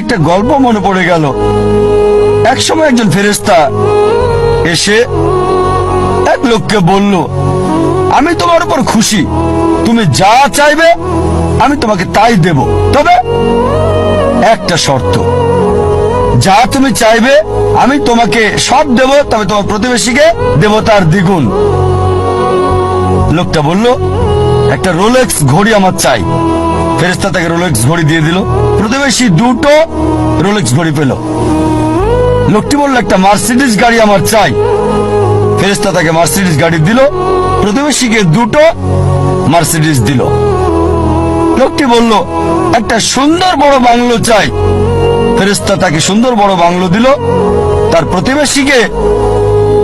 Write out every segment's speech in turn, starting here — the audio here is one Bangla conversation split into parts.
একটা গল্প মনে পড়ে গেল। একসময় একজন ফেরেশতা এসে এক লোককে বলল, আমি তোমার উপর খুশি, তুমি যা চাইবে আমি তোমাকে তাই দেব, তবে একটা শর্ত, যা তুমি চাইবে আমি তোমাকে সব দেব, তবে তোমার প্রতিবেশীকে দেব তার দ্বিগুণ। লোকটা বলল, একটা রোলেক্স ঘড়ি আমার চাই। ফেরেশতা তাকে রোলেক্স ঘড়ি দিয়ে দিল। প্রতিবেশী দুটো রোলেক্স ঘড়ি পেল। লোকটি বলল, একটা মার্সিডিজ গাড়ি আমার চাই। ফেরেশতা তাকে মার্সিডিজ গাড়ি দিল। প্রতিবেশীকে দুটো মার্সিডিজ দিল। লোকটি বলল, একটা সুন্দর বড় বাংলো চাই। ফেরেশতা তাকে সুন্দর বড় বাংলো দিল। তার প্রতিবেশীকে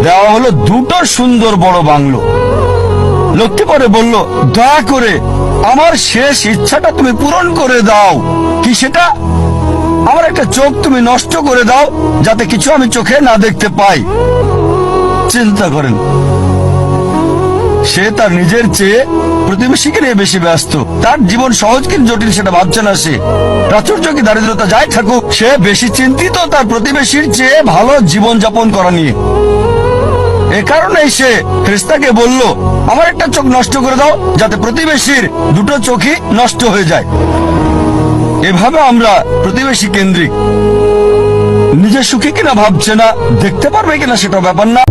দেওয়া হলো দুটো সুন্দর বড় বাংলো। লোকটি পরে বলল, দয়া করে আমার শেষ ইচ্ছাটা তুমি পূরণ করে দাও। কি সেটা? আমার একটা চোখ তুমি নষ্ট করে দাও, যাতে কিছু আমি চোখে না দেখতে পাই। চিন্তা করেন, সে তার নিজের চেয়ে প্রতিবেশীকে নিয়ে বেশি ব্যস্ত। তার জীবন সহজ কি জটিল সেটা ভাবছে না সে। প্রাচুর্য কি দারিদ্রতা যাই থাকুক, সে বেশি চিন্তিত তার প্রতিবেশীর চেয়ে ভালো জীবন যাপন করা নিয়ে। এ কারণেই সে ফেরেশতাকে বলল, আমার একটা চোখ নষ্ট করে দাও, যাতে প্রতিবেশীর দুটো চোখই নষ্ট হয়ে যায়। এভাবে আমরা প্রতিবেশী কেন্দ্রিক। নিজে সুখী কিনা ভাবছে না, দেখতে পারবে কিনা সেটা ব্যাপার না।